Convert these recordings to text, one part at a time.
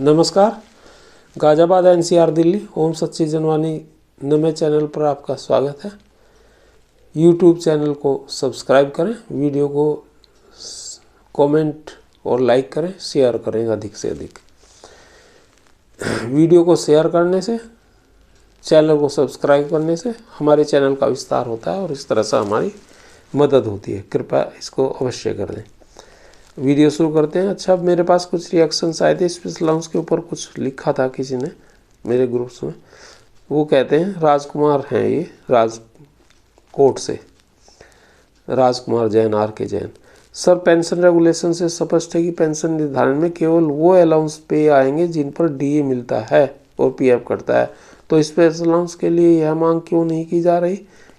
नमस्कार। गाज़ियाबाद एनसीआर दिल्ली ओम सच्ची जनवानी नमे चैनल पर आपका स्वागत है। यूट्यूब चैनल को सब्सक्राइब करें, वीडियो को कमेंट और लाइक करें, शेयर करें अधिक से अधिक। वीडियो को शेयर करने से, चैनल को सब्सक्राइब करने से हमारे चैनल का विस्तार होता है और इस तरह से हमारी मदद होती है। कृपया इसको अवश्य कर दें। वीडियो शुरू करते हैं। अच्छा, मेरे पास कुछ रिएक्शंस आए थे स्पेशल अलाउंस के ऊपर, कुछ लिखा था किसी ने मेरे ग्रुप्स में। वो कहते हैं, राजकुमार हैं ये, राजकोट से राजकुमार जैन, आर के जैन। सर, पेंशन रेगुलेशन से स्पष्ट है कि पेंशन निर्धारण में केवल वो अलाउंस पे आएंगे जिन पर डीए मिलता है और पीएफ कटता है। तो स्पेशल अलाउंस के लिए यह मांग क्यों नहीं की जा रही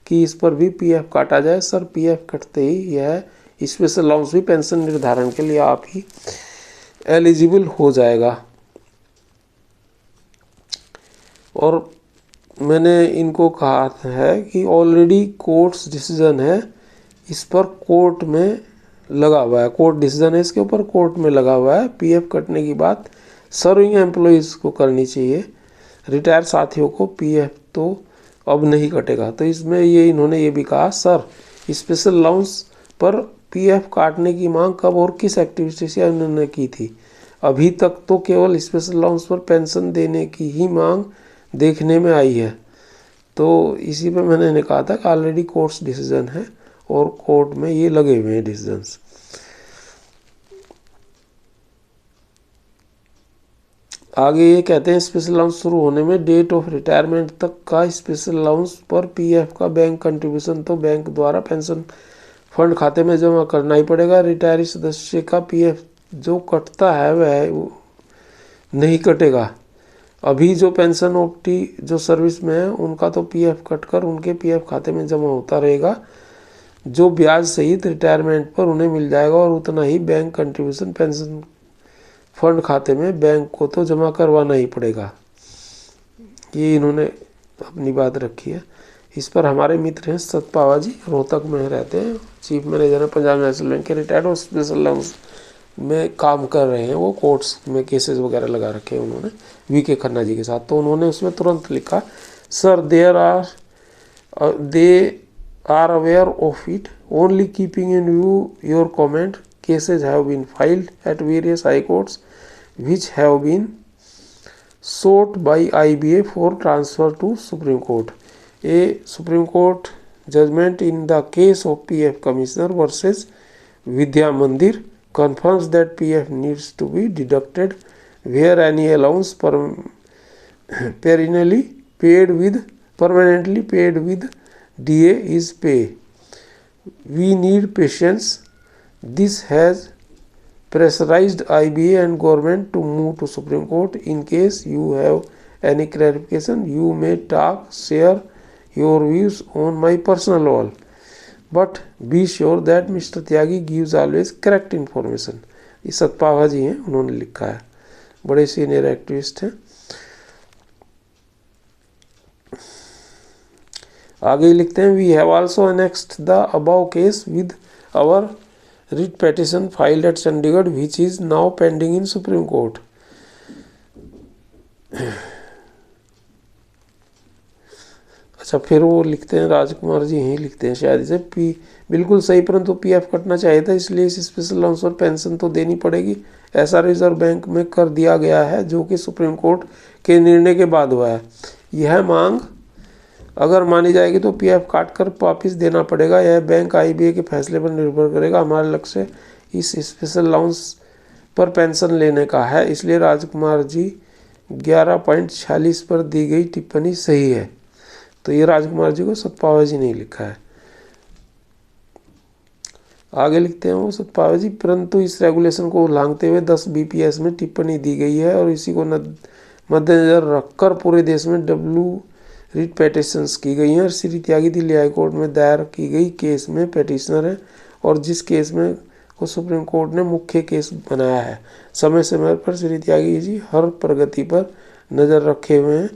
कि इस पर भी पीएफ काटा जाए? सर, पीएफ कटते ही यह स्पेशल अलाउंस भी पेंशन निर्धारण के लिए आप ही एलिजिबल हो जाएगा। और मैंने इनको कहा है कि ऑलरेडी कोर्ट्स डिसीजन है, इस पर कोर्ट में लगा हुआ है, कोर्ट डिसीजन है इसके ऊपर, कोर्ट में लगा हुआ है। पीएफ कटने की बात सर्विंग एम्प्लॉइज़ को करनी चाहिए, रिटायर साथियों को पीएफ तो अब नहीं कटेगा। तो इसमें इन्होंने ये भी कहा, सर स्पेशल अलाउंस पर पीएफ काटने की मांग कब और किस एक्टिविटी से उन्होंने की थी? अभी तक तो केवल स्पेशल अलाउंस पर पेंशन देने की ही मांग देखने में आई है। तो इसी पे मैंने कहा था कि ऑलरेडी कोर्ट्स डिसीजन है और कोर्ट में ये लगे हुए हैं डिसीजंस। आगे ये कहते हैं, स्पेशल अलाउंस शुरू होने में डेट ऑफ रिटायरमेंट तक का स्पेशल अलाउंस पर पीएफ का बैंक कंट्रीब्यूशन तो बैंक द्वारा पेंशन फंड खाते में जमा करना ही पड़ेगा। रिटायरी सदस्य का पीएफ जो कटता है वह नहीं कटेगा। अभी जो पेंशन ऑप्टी जो सर्विस में है उनका तो पीएफ कटकर उनके पीएफ खाते में जमा होता रहेगा, जो ब्याज सहित रिटायरमेंट पर उन्हें मिल जाएगा, और उतना ही बैंक कंट्रीब्यूशन पेंशन फंड खाते में बैंक को तो जमा करवाना ही पड़ेगा। ये इन्होंने अपनी बात रखी है। इस पर हमारे मित्र हैं सतपावा जी, रोहतक में रहते हैं, चीफ मैनेजर है पंजाब नेशनल बैंक के, रिटायर्ड और स्पेशल अलाउंस में काम कर रहे हैं। वो कोर्ट्स में केसेस वगैरह लगा रखे हैं उन्होंने वीके खन्ना जी के साथ। तो उन्होंने उसमें तुरंत लिखा, sir they are aware of it, only keeping in view your comment, cases have been filed at various high courts which have been sought by IBA for transfer to Supreme Court. A Supreme Court judgment in the case of PF Commissioner versus Vidya Mandir confirms that PF needs to be deducted where any allowance permanently paid with DA is paid. We need patience. This has pressurized IBA and government to move to Supreme Court. In case you have any clarification, you may share your views on my personal wall. But be sure that Mr. Tyagi gives always correct information. ये सतपावा जी हैं, उन्होंने लिखा है, बड़े senior activist हैं। आगे लिखते हैं, we have also annexed the above case with our writ petition filed at Chandigarh which is now pending in Supreme Court. अच्छा, फिर वो लिखते हैं, राजकुमार जी ही लिखते हैं शायद इसे, बिल्कुल सही, परंतु पीएफ कटना चाहिए था, इसलिए इस स्पेशल अलाउंस पर पेंशन तो देनी पड़ेगी। ऐसा रिजर्व बैंक में कर दिया गया है, जो कि सुप्रीम कोर्ट के निर्णय के बाद हुआ है। यह मांग अगर मानी जाएगी तो पीएफ काटकर वापस देना पड़ेगा। यह बैंक आईबीए के फैसले पर निर्भर करेगा। हमारा लक्ष्य इस स्पेशल अलाउंस पर पेंशन लेने का है, इसलिए राजकुमार जी 11.46 पर दी गई टिप्पणी सही है। तो ये राजकुमार जी को सतपावा जी ने लिखा है। आगे लिखते हैं वो सतपावा जी, परंतु इस रेगुलेशन को उल्लंघते हुए 10 बीपीएस में टिप्पणी दी गई है और इसी को मद्देनजर रखकर पूरे देश में रिट पेटिशंस की गई हैं। श्री त्यागी दिल्ली हाईकोर्ट में दायर की गई केस में पेटिशनर हैं और जिस केस में को सुप्रीम कोर्ट ने मुख्य केस बनाया है। समय समय पर श्री त्यागी जी हर प्रगति पर नज़र रखे हुए हैं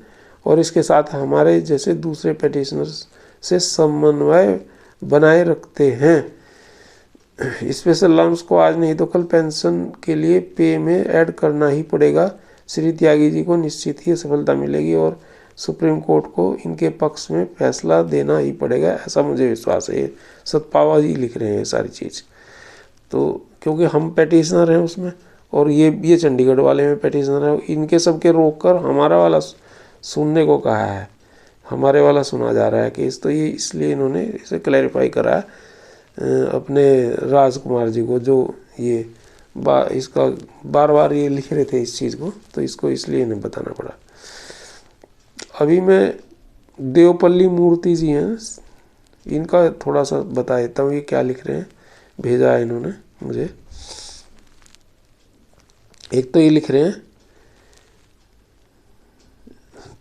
और इसके साथ हमारे जैसे दूसरे पेटिशनर्स से समन्वय बनाए रखते हैं। स्पेशल अलाउंस को आज नहीं तो कल पेंशन के लिए पे में ऐड करना ही पड़ेगा। श्री त्यागी जी को निश्चित ही सफलता मिलेगी और सुप्रीम कोर्ट को इनके पक्ष में फैसला देना ही पड़ेगा, ऐसा मुझे विश्वास है। सतपावा जी लिख रहे हैं सारी चीज़। तो क्योंकि हम पेटिशनर हैं उसमें, और ये चंडीगढ़ वाले में पेटिशनर है, इनके सबके रोक कर हमारा वाला सुनने को कहा है, हमारे वाला सुना जा रहा है केस। तो ये इसलिए इन्होंने इसे क्लैरिफाई करा अपने राजकुमार जी को, जो ये इसका बार बार ये लिख रहे थे इस चीज़ को, तो इसको इसलिए इन्हें बताना पड़ा। अभी मैं देवपल्ली मूर्ति जी हैं, इनका थोड़ा सा बता देता हूँ ये क्या लिख रहे हैं, भेजा है इन्होंने मुझे। एक तो ये लिख रहे हैं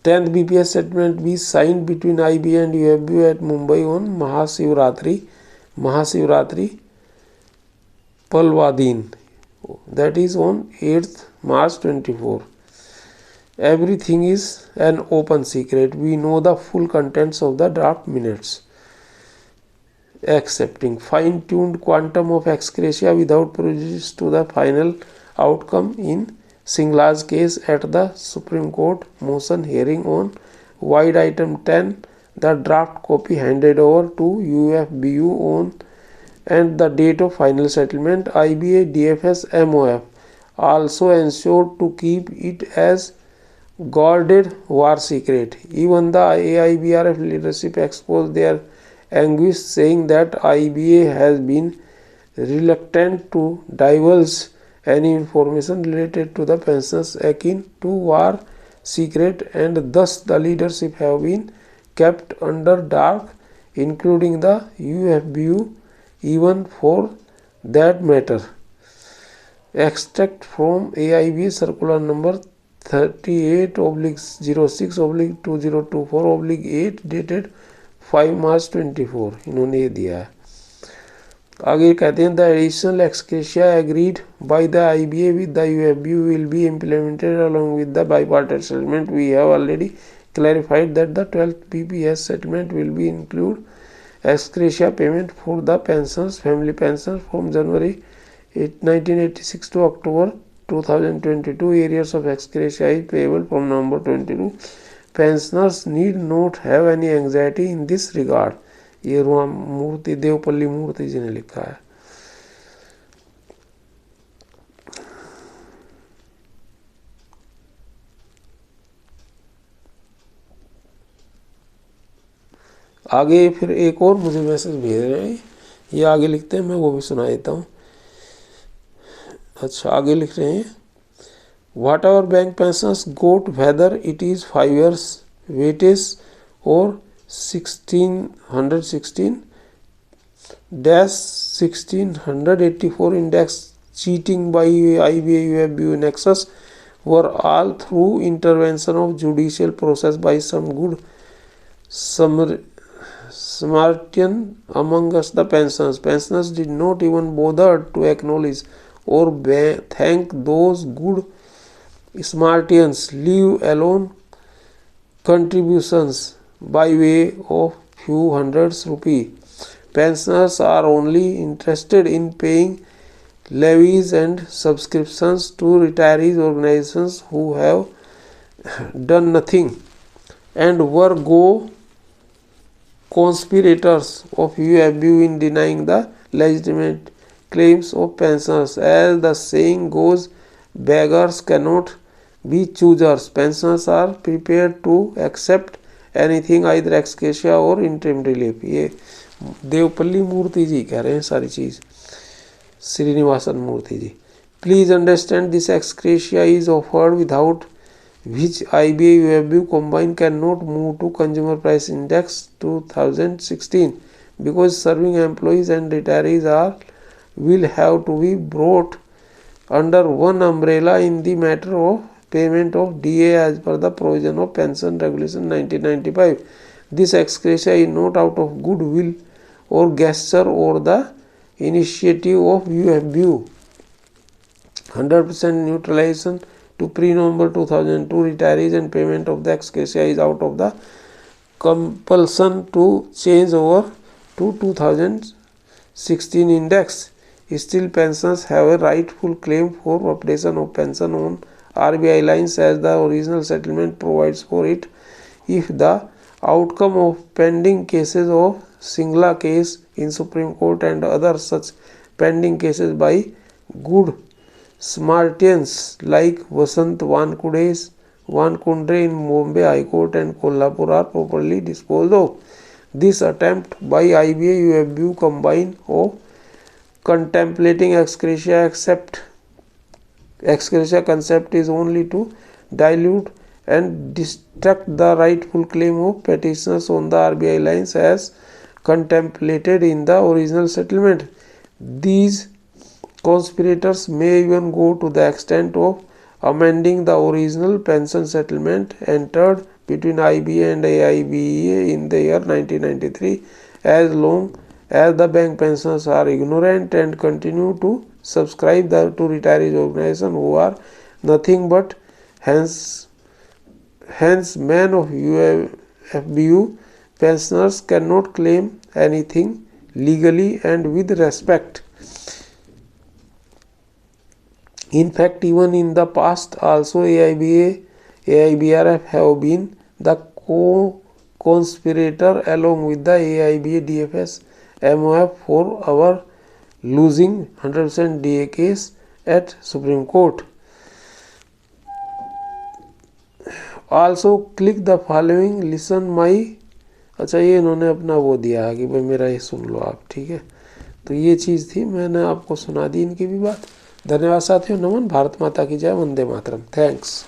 10th BPS settlement be signed between IBA and UFB at Mumbai on Mahashivratri Palwadin, that is on 8th March 24. Everything is an open secret. We know the full contents of the draft minutes, accepting fine-tuned quantum of ex gratia without prejudice to the final outcome in Singla's case at the Supreme Court motion hearing on wide item 10, the draft copy handed over to UFBU on and the date of final settlement. IBA DFS MOF also ensured to keep it as guarded war secret. Even the AIBRF leadership exposed their anguish, saying that IBA has been reluctant to divulge any information related to the pensions akin to war secret, and thus the leadership have been kept under dark, including the UFBU, even for that matter. Extract from AIB circular number 38/06/2024/8 dated 5 March 24, इन्होंने ये दिया है। आगे कहते हैं the additional ex gratia agreed by the IBA with the UFBU will be implemented along with the bipartite settlement. We have already clarified that the 12th BPS settlement will be include excretia payment for the pensions, family pensions from January 1986 to October 2022. Areas of excretia is payable from November 22. Pensioners need not have any anxiety in this regard. ये मूर्ति देवपल्ली मूर्ति जी ने लिखा है। आगे फिर एक और मुझे message भेज रहे हैं, ये आगे लिखते हैं, मैं वो भी सुना देता हूँ। अच्छा, आगे लिख रहे हैं whatever bank pensioners got whether it is 5 years weightage और 1616-1684 index cheating by IBA UFBU nexus were all through intervention of judicial process by some good Samaritan among us the pensioners. Pensioners did not even bother to acknowledge or thank those good Smartians, leave alone contributions by way of few hundreds rupees. Pensioners are only interested in paying levies and subscriptions to retirees organizations who have done nothing and were conspirators of UFBU in denying the legitimate claims of pensioners. As the saying goes, beggars cannot be choosers. Pensioners are prepared to accept anything, either ex gratia or interim relief. ये देवपल्ली मूर्ति जी कह रहे हैं सारी चीज़, Srinivasan Murthy ji. Please understand this ex gratia is offered without which IBA UFBU combined cannot move to Consumer Price Index 2016 because serving employees and retirees will have to be brought under one umbrella in the matter of payment of DA as per the provision of Pension Regulation 1995. This ex gratia is not out of goodwill or gesture or the initiative of UFBU. 100% neutralization to pre-November 2002 retirees and payment of the ex gratia is out of the compulsion to change over to 2016 index. Still, pensioners have a rightful claim for updation of pension on RBI lines as the original settlement provides for it if the outcome of pending cases of Singla case in Supreme Court and other such pending cases by good Smartians like Vasant Vankundre in Bombay High Court and Kolhapur are properly disposed of. This attempt by IBA UFBU combine of contemplating ex gratia concept is only to dilute and distract the rightful claim of petitioners on the RBI lines as contemplated in the original settlement. These conspirators may even go to the extent of amending the original pension settlement entered between IBA and AIBA in the year 1993 as long as the bank pensioners are ignorant and continue to subscribe to retirees organization who are nothing but hence men of UFBU. Pensioners cannot claim anything legally and with respect. In fact, even in the past also AIBA, AIBRF have been the co-conspirator along with the AIBA DFS MOF for our losing 100% DA case at Supreme Court. Also click the following, listen my, अच्छा ये इन्होंने अपना वो दिया है कि भाई मेरा ये सुन लो आप, ठीक है। तो ये चीज़ थी, मैंने आपको सुना दी इनकी भी बात। धन्यवाद साथियों, नमन, भारत माता की जय, वंदे मातरम, थैंक्स।